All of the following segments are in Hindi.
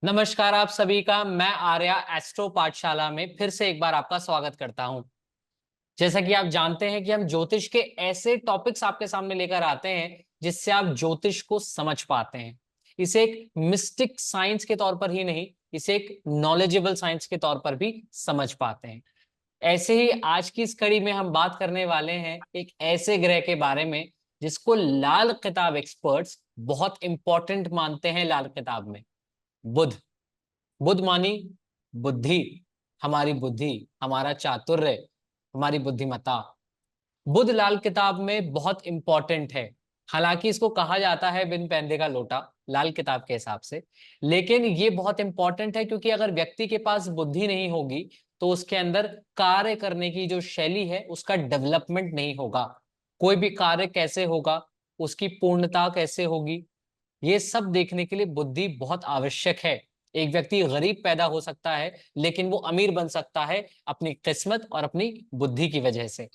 नमस्कार आप सभी का। मैं आर्या एस्ट्रो पाठशाला में फिर से एक बार आपका स्वागत करता हूं। जैसा कि आप जानते हैं कि हम ज्योतिष के ऐसे टॉपिक्स आपके सामने लेकर आते हैं जिससे आप ज्योतिष को समझ पाते हैं। इसे एक मिस्टिक साइंस के तौर पर ही नहीं, इसे एक नॉलेजेबल साइंस के तौर पर भी समझ पाते हैं। ऐसे ही आज की इस कड़ी में हम बात करने वाले हैं एक ऐसे ग्रह के बारे में जिसको लाल किताब एक्सपर्ट्स बहुत इंपॉर्टेंट मानते हैं। लाल किताब में बुध। बुद्ध मानी बुद्धि, हमारी बुद्धि, हमारा चातुर्य, हमारी बुद्धिमत्ता। बुद्ध लाल किताब में बहुत इंपॉर्टेंट है। हालांकि इसको कहा जाता है बिन पैंदे का लोटा लाल किताब के हिसाब से, लेकिन ये बहुत इंपॉर्टेंट है क्योंकि अगर व्यक्ति के पास बुद्धि नहीं होगी तो उसके अंदर कार्य करने की जो शैली है उसका डेवलपमेंट नहीं होगा। कोई भी कार्य कैसे होगा, उसकी पूर्णता कैसे होगी, ये सब देखने के लिए बुद्धि बहुत आवश्यक है। एक व्यक्ति गरीब पैदा हो सकता है लेकिन वो अमीर बन सकता है अपनी किस्मत और अपनी बुद्धि की वजह से।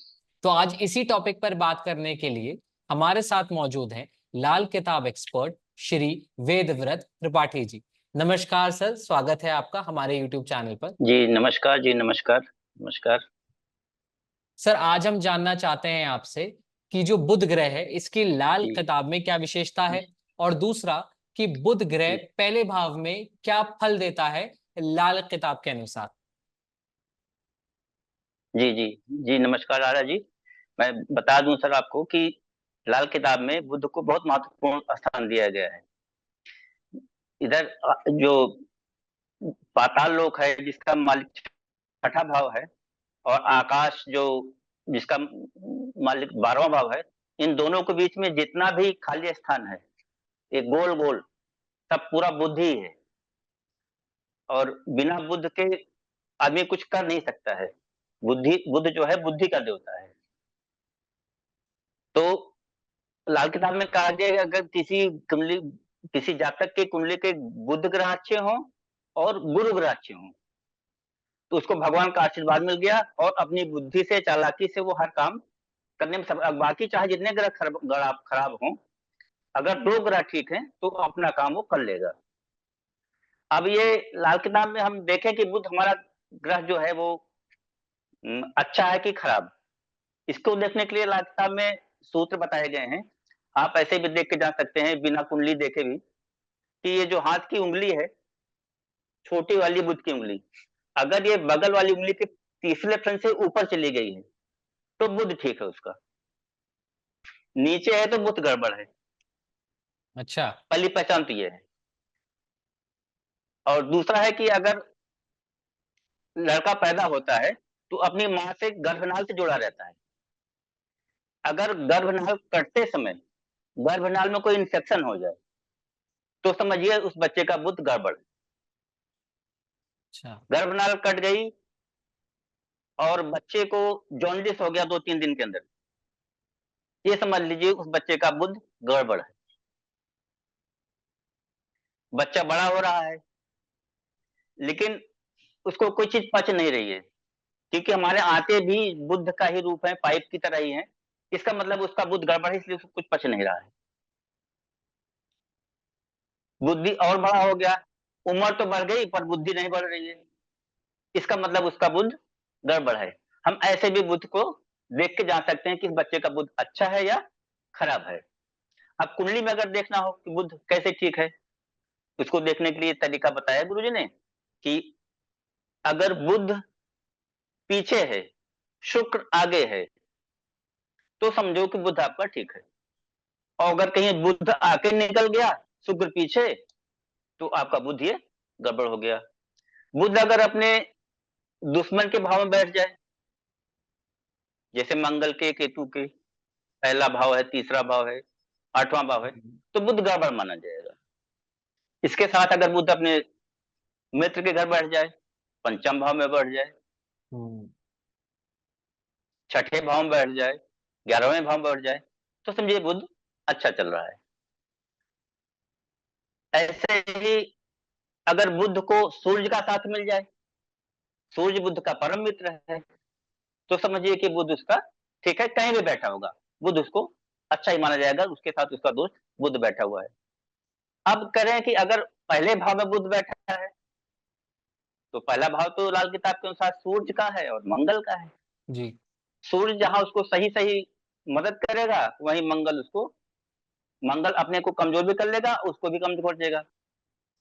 तो आज इसी टॉपिक पर बात करने के लिए हमारे साथ मौजूद हैं लाल किताब एक्सपर्ट श्री वेदव्रत त्रिपाठी जी। नमस्कार सर, स्वागत है आपका हमारे यूट्यूब चैनल पर। जी नमस्कार। जी नमस्कार। नमस्कार। सर, आज हम जानना चाहते हैं आपसे कि जो बुध ग्रह है इसकी लाल जी किताब में क्या विशेषता है, जी और दूसरा कि बुध ग्रह जी पहले भाव में क्या फल देता है लाल किताब के अनुसार। जी जी जी नमस्कार आर्या जी। मैं बता दूं सर आपको कि लाल किताब में बुद्ध को बहुत महत्वपूर्ण स्थान दिया गया है। इधर जो पाताल लोक है जिसका मालिक छठा भाव है, और आकाश जो जिसका मालिक 12वां भाव है, इन दोनों के बीच में जितना भी खाली स्थान है, एक गोल गोल, सब पूरा बुद्धि है। और बिना बुद्ध के आदमी कुछ कर नहीं सकता है। बुद्ध जो है बुद्धि का देवता है। तो लाल किताब में कहा गया है कि अगर किसी जातक के कुंडली के बुध ग्रह अच्छे हों और गुरु ग्रह अच्छे हों, तो उसको भगवान का आशीर्वाद मिल गया और अपनी बुद्धि से, चालाकी से वो हर काम करने में सब। बाकी चाहे जितने ग्रह खराब हों, अगर दो ग्रह ठीक हैं तो अपना काम वो कर लेगा। अब ये लाल किताब में हम देखें कि बुध हमारा ग्रह जो है वो अच्छा है कि खराब। इसको देखने के लिए लाल किताब में सूत्र बताए गए हैं। आप ऐसे भी देख के जान सकते हैं बिना कुंडली देखे भी, कि ये जो हाथ की उंगली है, छोटी वाली बुध की उंगली, अगर ये बगल वाली उंगली के तीसरे फन से ऊपर चली गई है तो बुध ठीक है उसका। नीचे है तो बुध गड़बड़ है। अच्छा। पहली पहचान तो ये है। और दूसरा है कि अगर लड़का पैदा होता है तो अपनी माँ से गर्भनाल से जुड़ा रहता है। अगर गर्भनाल कटते समय गर्भनाल में कोई इंफेक्शन हो जाए तो समझिए उस बच्चे का बुध गड़बड़ है। अच्छा। गर्भनाल कट गई और बच्चे को जॉन्डिस हो गया 2-3 दिन के अंदर, ये समझ लीजिए उस बच्चे का बुध गड़बड़ है। बच्चा बड़ा हो रहा है लेकिन उसको कोई चीज पच नहीं रही है, क्योंकि हमारे आंतें भी बुध का ही रूप है, पाइप की तरह ही है। इसका मतलब उसका बुध गड़बड़ है, इसलिए उसको कुछ पच नहीं रहा है। बुद्धि और बड़ा हो गया, उम्र तो बढ़ गई पर बुद्धि नहीं बढ़ रही है, इसका मतलब उसका बुध गड़बड़ है। हम ऐसे भी बुध को देख के जान सकते हैं कि इस बच्चे का बुध अच्छा है या खराब है। अब कुंडली में अगर देखना हो कि बुध कैसे ठीक है, उसको देखने के लिए तरीका बताया गुरुजी ने कि अगर बुध पीछे है, शुक्र आगे है, तो समझो कि बुध आपका ठीक है। और अगर कहीं बुध आके निकल गया, शुक्र पीछे, तो आपका बुध ये गड़बड़ हो गया। बुध अगर अपने दुश्मन के भाव में बैठ जाए, जैसे मंगल के, केतु के, पहला भाव है, तीसरा भाव है, 8वां भाव है, तो बुध गड़बड़ माना जाएगा। इसके साथ अगर बुध अपने मित्र के घर बैठ जाए, पंचम भाव में बैठ जाए, हम्म। छठे भाव में बैठ जाए, 11वें भाव में बैठ जाए, तो समझिए बुध अच्छा चल रहा है। ऐसे ही अगर बुध को सूर्य का साथ मिल जाए, सूर्य बुध का परम मित्र है, तो समझिए कि बुध उसका ठीक है, कहीं भी बैठा होगा बुध उसको अच्छा ही माना जाएगा, उसके साथ उसका दोस्त बुध बैठा हुआ है। अब करें कि अगर पहले भाव में बुध बैठा है, तो पहला भाव तो लाल किताब के अनुसार सूर्य का है और मंगल का है। जी। सूर्य जहां उसको सही सही मदद करेगा, वहीं मंगल अपने को कमजोर भी कर लेगा, उसको भी कमजोर कर देगा।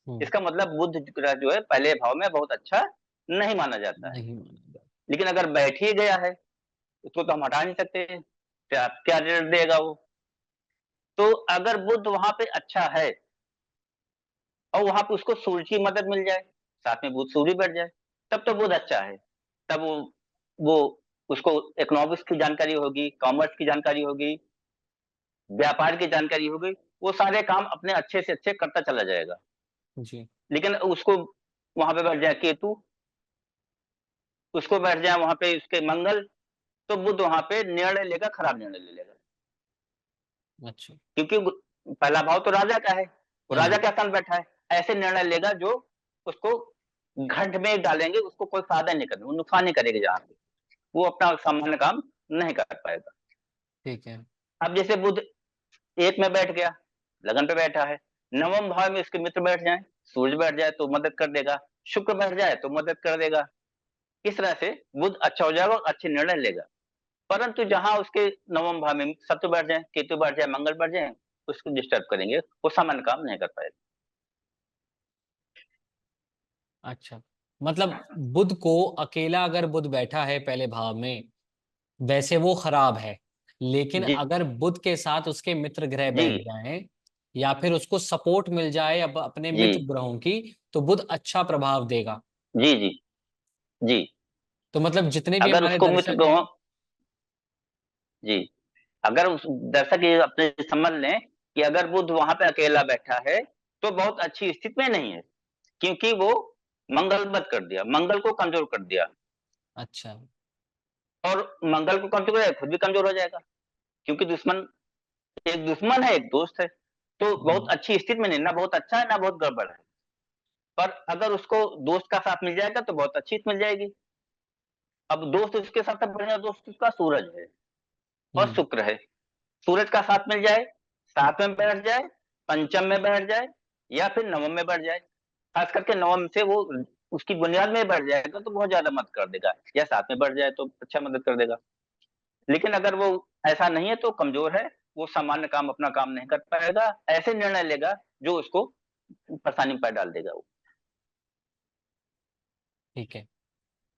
इसका मतलब बुध ग्रह जो है पहले भाव में बहुत अच्छा नहीं माना जाता है। नहीं माना जाता। लेकिन अगर बैठ ही गया है, उसको तो हम हटा नहीं सकते, क्या क्या रिजल्ट देगा वो। तो अगर बुध वहां पे अच्छा है और वहां पे उसको सूर्य की मदद मिल जाए, साथ में बुध सूर्य बैठ जाए, तब तो बुध अच्छा है। तब वो उसको इकोनॉमिक्स की जानकारी होगी, कॉमर्स की जानकारी होगी, व्यापार की जानकारी होगी, वो सारे काम अपने अच्छे से अच्छे करता चला जाएगा। जी। लेकिन उसको वहां पे बैठ जाए केतु, उसको बैठ जाए वहां पे उसके मंगल, तो बुध वहां पे निर्णय लेगा, खराब निर्णय ले लेगा। अच्छा। क्योंकि पहला भाव तो राजा का है, वो हाँ राजा जी। के स्थान बैठा है, ऐसे निर्णय लेगा जो उसको घट में डालेंगे, उसको कोई फायदा नहीं करेगा, वो नुकसान नहीं करेगा, जहां पे वो अपना सामान्य काम नहीं कर पाएगा। ठीक है। अब जैसे बुध एक में बैठ गया, लगन पे बैठा है, नवम भाव में इसके मित्र बैठ जाए, सूर्य बैठ जाए तो मदद कर देगा, शुक्र बैठ जाए तो मदद कर देगा। इस तरह से बुध अच्छा हो जाएगा और अच्छे निर्णय लेगा। परंतु जहां उसके नवम भाव में शत्रु बैठ जाए, केतु बैठ जाए, मंगल बैठ जाए, उसको डिस्टर्ब करेंगे, वो सामान्य काम नहीं कर पाएगा। अच्छा, मतलब बुध को अकेला अगर बुध बैठा है पहले भाव में, वैसे वो खराब है। लेकिन जी अगर बुध के साथ उसके मित्र ग्रह जी बैठ जाएं या फिर उसको सपोर्ट मिल जाए अब अपने जी मित्र ग्रहों की, तो बुध अच्छा प्रभाव देगा। जी जी जी। तो मतलब जितने भी अगर हमारे उसको मित्र दर्शक हैं। ग्रहों जी, अगर उस दर्शक ये अपने समझ लें कि अगर बुध वहां पे अकेला बैठा है, तो बहुत अच्छी स्थिति में नहीं है, क्योंकि वो मंगल बद कर दिया, मंगल को कमजोर कर दिया, अच्छा। और मंगल को कमजोर है, खुद भी कमजोर हो जाएगा। क्योंकि एक दुश्मन है, एक दोस्त है, तो बहुत हम्म। अच्छी स्थिति में नहीं, ना बहुत अच्छा है ना बहुत गड़बड़ है। पर अगर उसको दोस्त का साथ मिल जाएगा तो बहुत अच्छी मिल जाएगी। अब दोस्त उसके साथ बढ़िया दोस्त उसका सूरज है और हम्म। शुक्र है। सूरज का साथ मिल जाए, साथ में बैठ जाए, पंचम में बैठ जाए, या फिर नवम में बैठ जाए। खास करके नवम से वो उसकी बुनियाद में बैठ जाएगा तो बहुत ज्यादा मदद कर देगा, या साथ में बैठ जाए तो अच्छा मदद कर देगा। लेकिन अगर वो ऐसा नहीं है तो कमजोर है, वो सामान्य काम अपना काम नहीं कर पाएगा, ऐसे निर्णय लेगा जो उसको परेशानी में डाल देगा वो। ठीक है।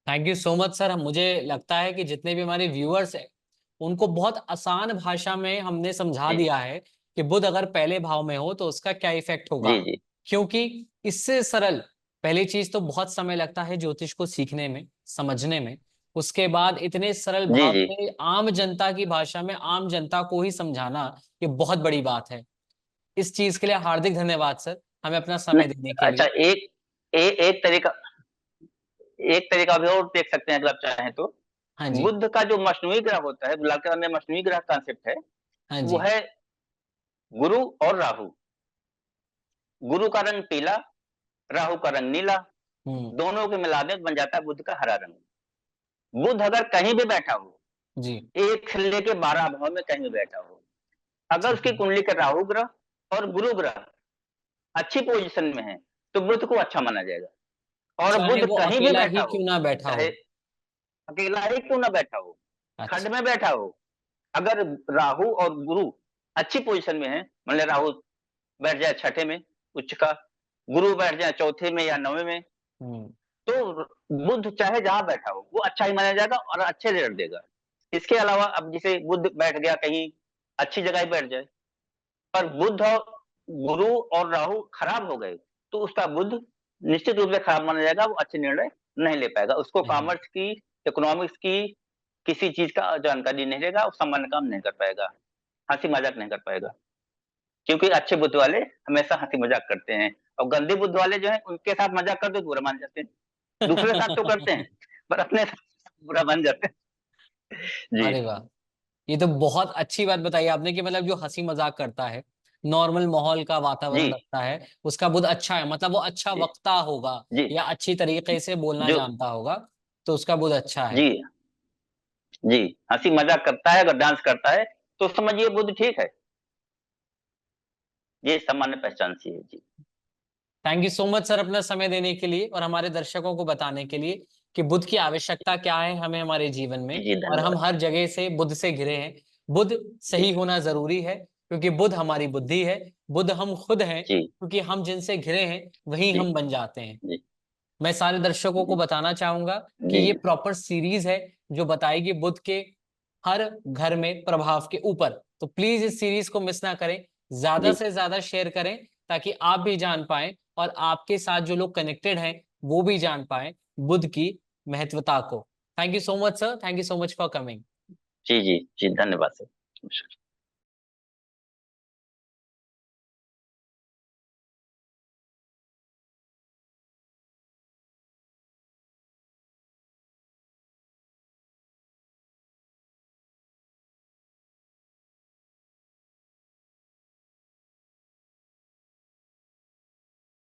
Thank you so much sir. मुझे लगता है कि जितने भी हमारे व्यूअर्स हैं उनको बहुत आसान भाषा में हमने समझा जी दिया है कि बुध अगर पहले भाव में हो तो उसका क्या इफेक्ट होगा। जी जी क्योंकि इससे सरल, पहली चीज तो बहुत समय लगता है ज्योतिष को सीखने में, समझने में। उसके बाद इतने सरल जी भाव जी में आम जनता की भाषा में आम जनता को ही समझाना, ये बहुत बड़ी बात है। इस चीज के लिए हार्दिक धन्यवाद सर, हमें अपना समय नहीं, देने के अच्छा, लिए। एक तरीका, एक तरीका भी और देख सकते हैं अगर आप चाहें तो। हाँ जी। बुध का जो मशनुई ग्रह होता है, बुलाकर में मशनुई ग्रह कॉन्सेप्ट है, हाँ वो जी। है गुरु और राहु। गुरु का रंग पीला, राहु का रंग नीला, हम्म। दोनों के मिलाने बन जाता है बुध का हरा रंग। बुध अगर कहीं भी बैठा हो, जी। एक से लेके 12 भाव में कहीं भी बैठा हो, अगर ठीक उसकी है। कुंडली का राहु ग्रह और गुरु ग्रह अच्छी पोजीशन में है, तो बुध को अच्छा माना जाएगा। और चाहे बुध वो कहीं भी अकेला बैठा ही हो, क्यों ना बैठा चाहे हो। अकेला ही क्यों ना बैठा हो, खंड अच्छा। में बैठा हो, अगर राहु और गुरु अच्छी पोजीशन में है, मान लिया राहु बैठ जाए छठे में उच्च का, गुरु बैठ जाए चौथे में या नौवे में, हम्म। तो बुध चाहे जहां बैठा हो वो अच्छा ही माना जाएगा और अच्छे रिजल्ट देगा। इसके अलावा अब जैसे बुध बैठ गया कहीं अच्छी जगह ही बैठ जाए, पर बुध और गुरु और राहु खराब हो गए, तो उसका बुध निश्चित रूप से खराब माना जाएगा, वो अच्छे निर्णय नहीं ले पाएगा, उसको नहीं। कॉमर्स की, इकोनॉमिक्स की किसी चीज का जानकारी नहीं रहेगा, वो सामान्य काम नहीं कर पाएगा, हंसी मजाक नहीं कर पाएगा। क्योंकि अच्छे बुद्ध वाले हमेशा हंसी मजाक करते हैं, और गंदे बुद्ध वाले जो है उनके साथ मजाक कर दो तो बुरा मान जाते हैं। दूसरे साथ तो करते हैं, पर अपने साथ बुरा मान जाते हैं। जी अरे वाह, ये तो बहुत अच्छी बात बताई आपने कि मतलब जो हंसी मजाक करता है, नॉर्मल माहौल का जी वातावरण रखता है, उसका बुध अच्छा है, मतलब वो अच्छा जी वक्ता होगा जी या अच्छी तरीके से बोलना जो जानता होगा, तो उसका बुध अच्छा है। जी जी, हंसी मजाक करता है, अगर डांस करता है तो समझिए बुद्ध ठीक है। ये सामान्य पहचान सी है जी। Thank you so much sir अपना समय देने के लिए और हमारे दर्शकों को बताने के लिए कि बुद्ध की आवश्यकता क्या है हमें हमारे जीवन में, जी और हम धन्यवाद। हर जगह से बुद्ध से घिरे हैं। बुद्ध जी सही होना जरूरी है क्योंकि बुद्ध हमारी बुद्धि है, बुद्ध हम खुद हैं, जी क्योंकि हम जिनसे घिरे हैं वही जी हम बन जाते हैं। जी मैं सारे दर्शकों को जी बताना चाहूंगा कि जी ये प्रॉपर सीरीज है जो बताएगी बुद्ध के हर घर में प्रभाव के ऊपर। तो प्लीज इस सीरीज को मिस ना करें, ज्यादा जी से ज्यादा शेयर करें ताकि आप भी जान पाएं और आपके साथ जो लोग कनेक्टेड हैं वो भी जान पाएं बुद्ध की महत्वता को। Thank you so much sir, thank you so much for coming. जी जी जी धन्यवाद सर।